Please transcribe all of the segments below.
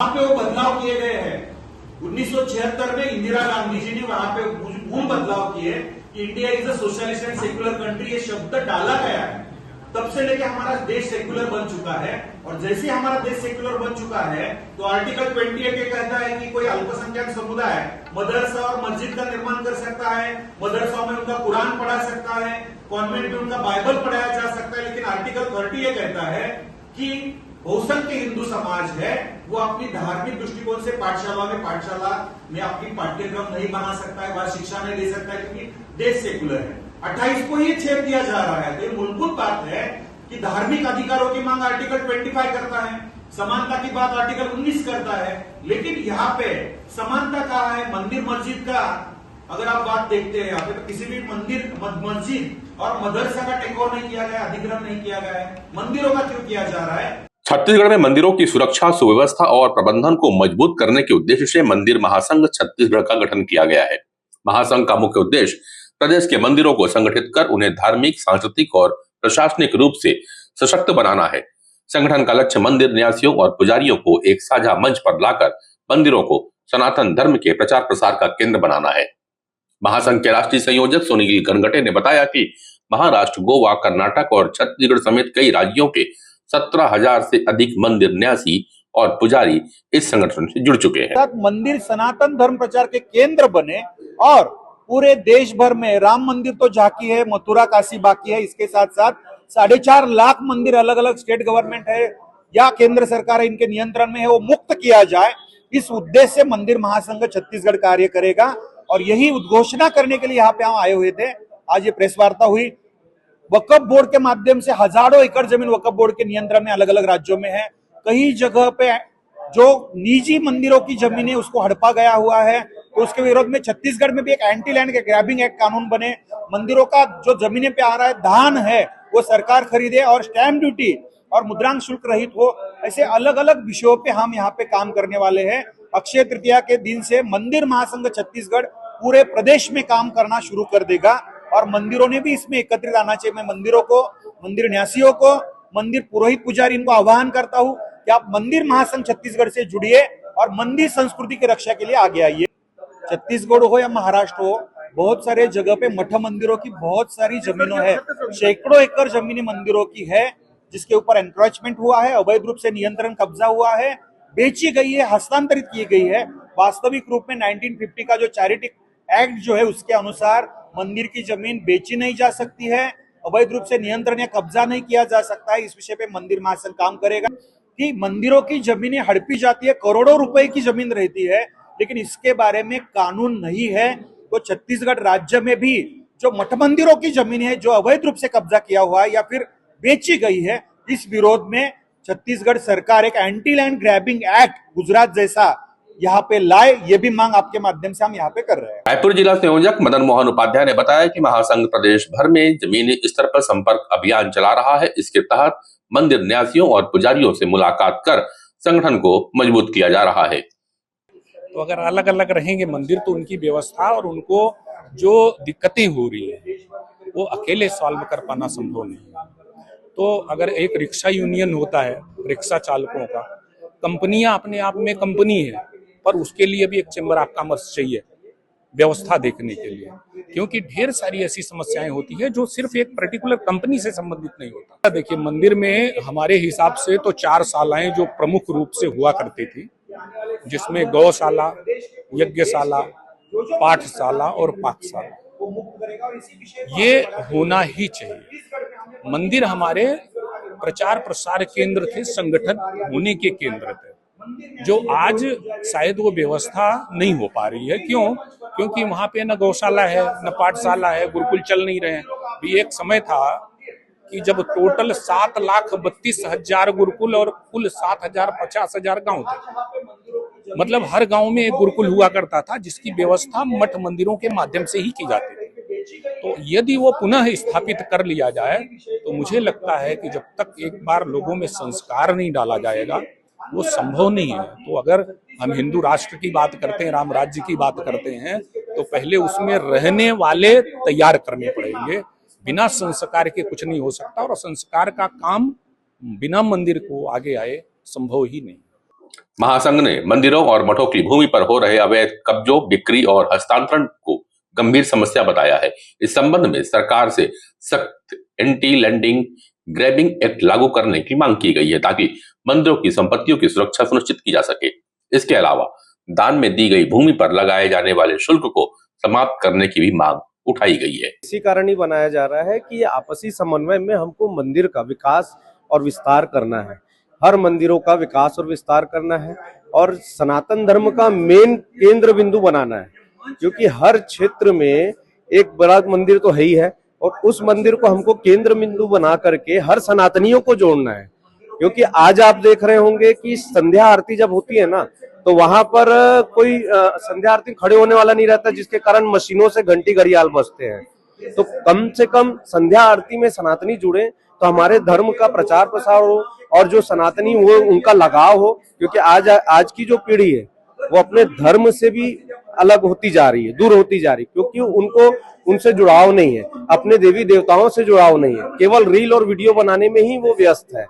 वहां पे वो बदलाव किए गए हैं। 1976 में इंदिरा गांधी जी ने वहां पे मूल बदलाव किए कि India is a socialist and secular country, ये शब्द डाला गया है। तब से लेके हमारा देश सेक्युलर बन चुका है, और जैसे ही हमारा देश सेक्युलर बन चुका है तो आर्टिकल 28 ये कहता है कि कोई अल्पसंख्यक समुदाय मदरसा और मस्जिद का निर्माण कर सकता है, मदरसा में उनका कुरान पढ़ा सकता है, कॉन्वेंट में उनका बाइबल पढ़ाया जा सकता है। लेकिन आर्टिकल 30 ये कहता है कि बहुसंख्य हिंदू समाज है वो अपनी धार्मिक दृष्टिकोण से पाठशाला में अपनी पाठ्यक्रम नहीं बना सकता है, वह शिक्षा नहीं दे सकता है, क्योंकि देश सेकुलर है। 28 को ये छेद दिया जा रहा है। तो ये मूलभूत बात है कि धार्मिक अधिकारों की मांग आर्टिकल 25 करता है, समानता की बात आर्टिकल 19 करता है, लेकिन यहाँ पे समानता कहाँ है? मंदिर मस्जिद का अगर आप बात देखते हैं यहाँ पे, तो किसी भी मंदिर मस्जिद और मदरसा का टेकओवर नहीं किया गया, अधिग्रहण नहीं किया गया है। मंदिरों का क्यों किया जा रहा है? छत्तीसगढ़ में मंदिरों की सुरक्षा, सुव्यवस्था और प्रबंधन को मजबूत करने के उद्देश्य से मंदिर महासंघ छत्तीसगढ़ का गठन किया गया है। महासंघ का मुख्य उद्देश्य प्रदेश के मंदिरों को संगठित कर उन्हें धार्मिक, सांस्कृतिक और प्रशासनिक रूप से सशक्त बनाना है। संगठन का लक्ष्य मंदिर न्यासियों और पुजारियों को एक साझा मंच पर लाकर मंदिरों को सनातन धर्म के प्रचार प्रसार का केंद्र बनाना है। महासंघ के राष्ट्रीय संयोजक सोनील गनगटे ने बताया कि महाराष्ट्र, गोवा, कर्नाटक और छत्तीसगढ़ समेत कई राज्यों के 17,000 से अधिक मंदिर न्यासी और पुजारी इस संगठन से जुड़ चुके हैं। मंदिर सनातन धर्म प्रचार के केंद्र बने और पूरे देश भर में राम मंदिर तो झांकी है, मथुरा काशी बाकी है, इसके साथ साथ 4.5 लाख मंदिर अलग अलग स्टेट गवर्नमेंट है या केंद्र सरकार है इनके नियंत्रण में है, वो मुक्त किया जाए। इस उद्देश्य से मंदिर महासंघ छत्तीसगढ़ कार्य करेगा और यही उद्घोषणा करने के लिए यहाँ पे हम आए हुए थे। आज ये प्रेस वार्ता हुई। वक्फ बोर्ड के माध्यम से हजारों एकड़ जमीन वक्फ बोर्ड के नियंत्रण में अलग अलग राज्यों में है। कई जगह पे जो निजी मंदिरों की जमीनें उसको हड़पा गया हुआ है, तो उसके विरोध में छत्तीसगढ़ में भी एक एंटी लैंड ग्रैबिंग एक्ट कानून बने। मंदिरों का जो जमीनें पे आ रहा है धान है वो सरकार खरीदे और स्टैंप ड्यूटी और मुद्रांक शुल्क रहित हो। ऐसे अलग अलग विषयों पे हम यहाँ पे काम करने वाले हैं। अक्षय तृतीया के दिन से मंदिर महासंघ छत्तीसगढ़ पूरे प्रदेश में काम करना शुरू कर देगा और मंदिरों ने भी इसमें एकत्रित आना चाहिए। मैं मंदिरों को, मंदिर न्यासियों को, मंदिर पुरोहित पुजारी, इनको आह्वान करता हूं कि आप मंदिर महासंघ छत्तीसगढ़ से जुड़िए और मंदिर संस्कृति की रक्षा के लिए आगे आइए। छत्तीसगढ़ हो या महाराष्ट्र हो, बहुत सारे जगह पे मठ मंदिरों की बहुत सारी जमीनों है, सैकड़ों एकड़ जमीनें मंदिरों की है जिसके ऊपर एनक्रोचमेंट हुआ है, अवैध रूप से नियंत्रण कब्जा हुआ है, बेची गई है, हस्तांतरित की गई है। वास्तविक रूप में 1950 का जो चैरिटी एक्ट जो है उसके अनुसार मंदिर की जमीन बेची नहीं जा सकती है, अवैध रूप से नियंत्रण या कब्जा नहीं किया जा सकता है। इस विषय पे मंदिर महासंघ काम करेगा कि मंदिरों की जमीनें हड़पी जाती है, करोड़ों रुपए की जमीन रहती है, लेकिन इसके बारे में कानून नहीं है। तो छत्तीसगढ़ राज्य में भी जो मठ मंदिरों की जमीन है जो अवैध रूप से कब्जा किया हुआ है या फिर बेची गई है, इस विरोध में छत्तीसगढ़ सरकार एक anti land grabbing act Gujarat जैसा यहाँ पे लाए, ये भी मांग आपके माध्यम से हम यहाँ पे कर रहे हैं। रायपुर जिला संयोजक मदन मोहन उपाध्याय ने बताया कि महासंघ प्रदेश भर में जमीनी स्तर पर संपर्क अभियान चला रहा है। इसके तहत मंदिर न्यासियों और पुजारियों से मुलाकात कर संगठन को मजबूत किया जा रहा है। तो अगर अलग अलग रहेंगे मंदिर तो उनकी व्यवस्था और उनको जो दिक्कतें हो रही है वो अकेले सॉल्व कर पाना संभव नहीं है। तो अगर एक रिक्शा यूनियन होता है रिक्शा चालकों का, कंपनियां अपने आप में कंपनी है, पर उसके लिए भी एक चेंबर ऑफ कॉमर्स चाहिए व्यवस्था देखने के लिए, क्योंकि ढेर सारी ऐसी समस्याएं होती है जो सिर्फ एक पर्टिकुलर कंपनी से संबंधित नहीं होता। देखिए मंदिर में हमारे हिसाब से तो 4 शालाएं जो प्रमुख रूप से हुआ करती थी, जिसमें गौशाला, यज्ञशाला, पाठशाला और पाकशाला, ये होना ही चाहिए। मंदिर हमारे प्रचार प्रसार केंद्र थे, संगठन होने के केंद्र थे, जो आज शायद वो व्यवस्था नहीं हो पा रही है। क्यों? क्योंकि वहां पे न गौशाला है, न पाठशाला है, गुरुकुल चल नहीं रहे हैं। भी एक समय था कि जब टोटल 7,32,000 गुरुकुल और कुल 7,50,000 गांव थे, मतलब हर गांव में एक गुरुकुल हुआ करता था जिसकी व्यवस्था मठ मंदिरों के माध्यम से ही की जाती थी। तो यदि वो पुनः स्थापित कर लिया जाए तो मुझे लगता है कि जब तक एक बार लोगों में संस्कार नहीं डाला जाएगा वो संभव नहीं है। तो अगर हम हिंदू राष्ट्र की बात करते हैं, राम राज्य की बात करते हैं, तो पहले उसमें रहने वाले तैयार करने पड़ेंगे। बिना संस्कार के कुछ नहीं हो सकता और संस्कार का काम बिना मंदिर को आगे आए संभव ही नहीं। महासंघ ने मंदिरों और मठों की भूमि पर हो रहे अवैध कब्जों, बिक्री और हस्तांतरण को गंभीर समस्या बताया है। इस संबंध में सरकार से सख्त एंटी लैंडिंग ग्रैबिंग एक्ट लागू करने की मांग की गई है ताकि मंदिरों की संपत्तियों की सुरक्षा सुनिश्चित की जा सके। इसके अलावा दान में दी गई भूमि पर लगाए जाने वाले शुल्क को समाप्त करने की भी मांग उठाई गई है। इसी कारण ही बनाया जा रहा है कि आपसी समन्वय में हमको मंदिर का विकास और विस्तार करना है, हर मंदिरों का विकास और विस्तार करना है और सनातन धर्म का मेन केंद्र बिंदु बनाना है, क्योंकि हर क्षेत्र में एक बड़ा मंदिर तो है ही है और उस मंदिर को हमको केंद्र बिंदु बना करके हर सनातनियों को जोड़ना है। क्योंकि आज आप देख रहे होंगे कि संध्या आरती जब होती है ना, तो वहां पर कोई संध्या आरती खड़े होने वाला नहीं रहता, जिसके कारण मशीनों से घंटी घड़ियाल बजते हैं। तो कम से कम संध्या आरती में सनातनी जुड़े तो हमारे धर्म का प्रचार प्रसार हो और जो सनातनी वो उनका लगाव हो, क्योंकि आज की जो पीढ़ी है वो अपने धर्म से भी अलग होती जा रही है, दूर होती जा रही है, क्योंकि उनको उनसे जुड़ाव नहीं है, अपने देवी देवताओं से जुड़ाव नहीं है, केवल रील और वीडियो बनाने में ही वो व्यस्त है।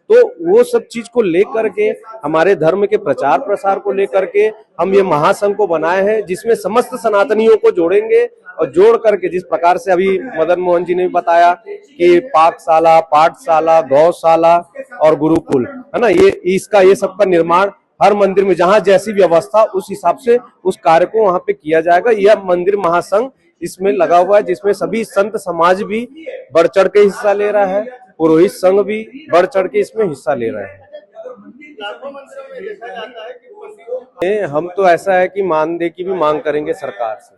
तो वो सब चीज को लेकर के, हमारे धर्म के प्रचार प्रसार को लेकर के हम ये महासंघ को बनाए हैं, जिसमें समस्त सनातनियों को जोड़ेंगे और जोड़ करके, जिस प्रकार से अभी मदन मोहन जी ने भी बताया कि पाकशाला, पाठशाला, गौशाला और गुरुकुल है ना, ये सबका निर्माण हर मंदिर में जहां जैसी व्यवस्था उस हिसाब से उस कार्य को वहां पे किया जाएगा। यह मंदिर महासंघ इसमें लगा हुआ है, जिसमें सभी संत समाज भी बढ़ चढ़ के हिस्सा ले रहा है, पुरोहित संघ भी बढ़ चढ़ के इसमें हिस्सा ले रहे हैं। हम तो ऐसा है कि मानदेय की भी मांग करेंगे सरकार से,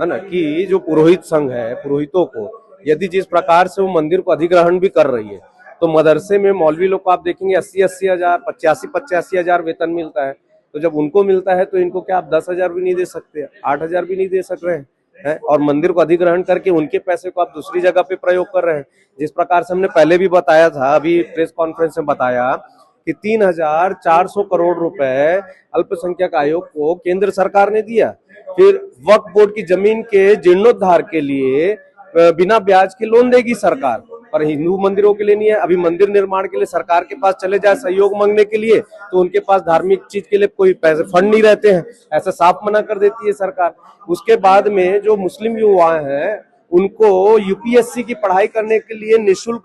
है ना, कि जो पुरोहित संघ है, पुरोहितों को यदि जिस प्रकार से वो मंदिर को अधिग्रहण भी कर रही है, तो मदरसे में मौलवी लोग को आप देखेंगे 80-80 हजार, 85-85 हजार वेतन मिलता है। तो जब उनको मिलता है तो इनको क्या आप 10 हजार भी नहीं दे सकते, 8 हजार भी नहीं दे सक रहे हैं, और मंदिर को अधिग्रहण करके उनके पैसे को आप दूसरी जगह पे प्रयोग कर रहे हैं। जिस प्रकार से हमने पहले भी बताया था, अभी प्रेस कॉन्फ्रेंस में बताया कि 3,400 करोड़ रुपए अल्पसंख्यक आयोग को केंद्र सरकार ने दिया। फिर वक्फ बोर्ड की जमीन के जीर्णोद्धार के लिए बिना ब्याज के लोन देगी सरकार, पर हिंदू मंदिरों के लिए नहीं है। अभी मंदिर निर्माण के लिए सरकार के पास चले जाए सहयोग मांगने के लिए, तो उनके पास धार्मिक चीज के लिए कोई पैसे फंड नहीं रहते हैं, ऐसा साफ मना कर देती है सरकार। उसके बाद में जो मुस्लिम युवा हैं उनको यूपीएससी की पढ़ाई करने के लिए निःशुल्क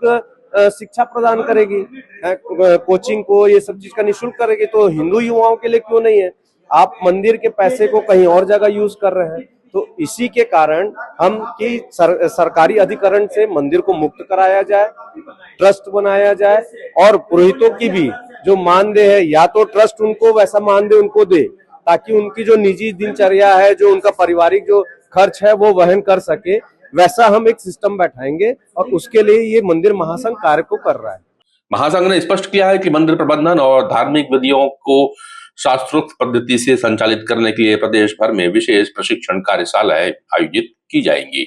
शिक्षा प्रदान करेगी, कोचिंग को ये सब चीज का निःशुल्क करेगी। तो हिंदू युवाओं के लिए क्यों नहीं है? आप मंदिर के पैसे को कहीं और जगह यूज कर रहे हैं। तो इसी के कारण हम कि सरकारी अधिकरण से मंदिर को मुक्त कराया जाए, ट्रस्ट बनाया जाए और पुरोहितों की भी जो मानदेय है, या तो ट्रस्ट उनको वैसा मानदेय उनको दे ताकि उनकी जो निजी दिनचर्या है, जो उनका पारिवारिक जो खर्च है वो वहन कर सके, वैसा हम एक सिस्टम बैठाएंगे और उसके लिए ये मंदिर महासंघ कार्य को कर रहा है। महासंघ ने स्पष्ट किया है कि मंदिर प्रबंधन और धार्मिक विधियों को शास्त्रोक्त पद्धति से संचालित करने के लिए प्रदेश भर में विशेष प्रशिक्षण कार्यशालाएं आयोजित की जाएंगी।